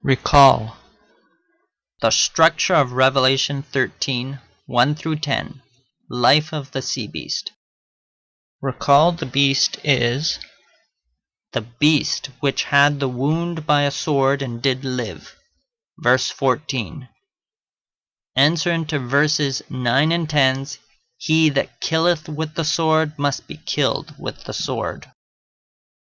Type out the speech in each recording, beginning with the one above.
Recall. The structure of Revelation 13, 1-10. Life of the sea beast. Recall the beast is the beast which had the wound by a sword and did live. Verse 14. Answer into verses 9 and 10. He that killeth with the sword must be killed with the sword.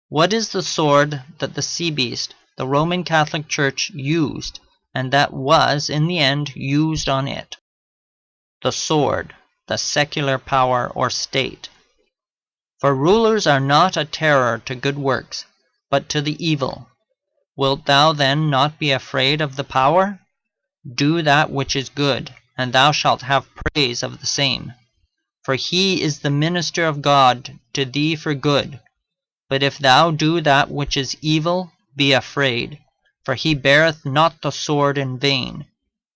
What is the sword that the sea beast, the Roman Catholic Church, used, and that was, in the end, used on it? The sword, the secular power or state. For rulers are not a terror to good works, but to the evil. Wilt thou then not be afraid of the power? Do that which is good, and thou shalt have praise of the same. For he is the minister of God to thee for good. But if thou do that which is evil, be afraid, for he beareth not the sword in vain.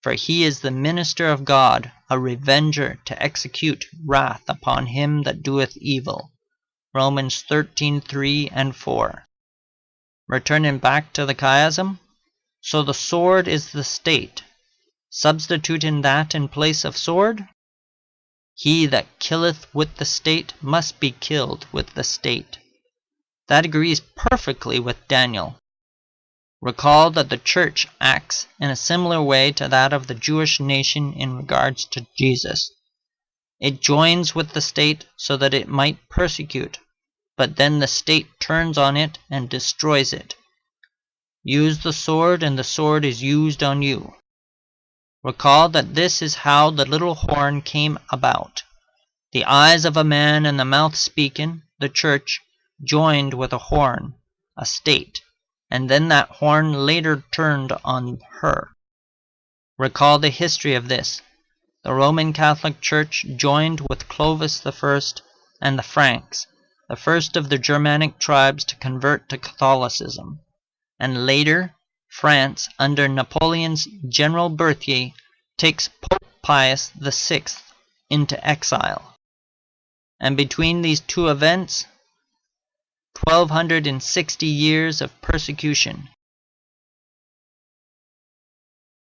For he is the minister of God, a revenger to execute wrath upon him that doeth evil. Romans 13:3 and 4. Returning back to the chiasm, so the sword is the state. Substituting that in place of sword, he that killeth with the state must be killed with the state. That agrees perfectly with Daniel. Recall that the Church acts in a similar way to that of the Jewish nation in regards to Jesus. It joins with the state so that it might persecute, but then the state turns on it and destroys it. Use the sword and the sword is used on you. Recall that this is how the little horn came about. The eyes of a man and the mouth speaking, the Church, joined with a horn, a state, and then that horn later turned on her. Recall the history of this. The Roman Catholic Church joined with Clovis I and the Franks, the first of the Germanic tribes to convert to Catholicism, and later France, under Napoleon's General Berthier, takes Pope Pius VI into exile. And between these two events, 1260 years of persecution,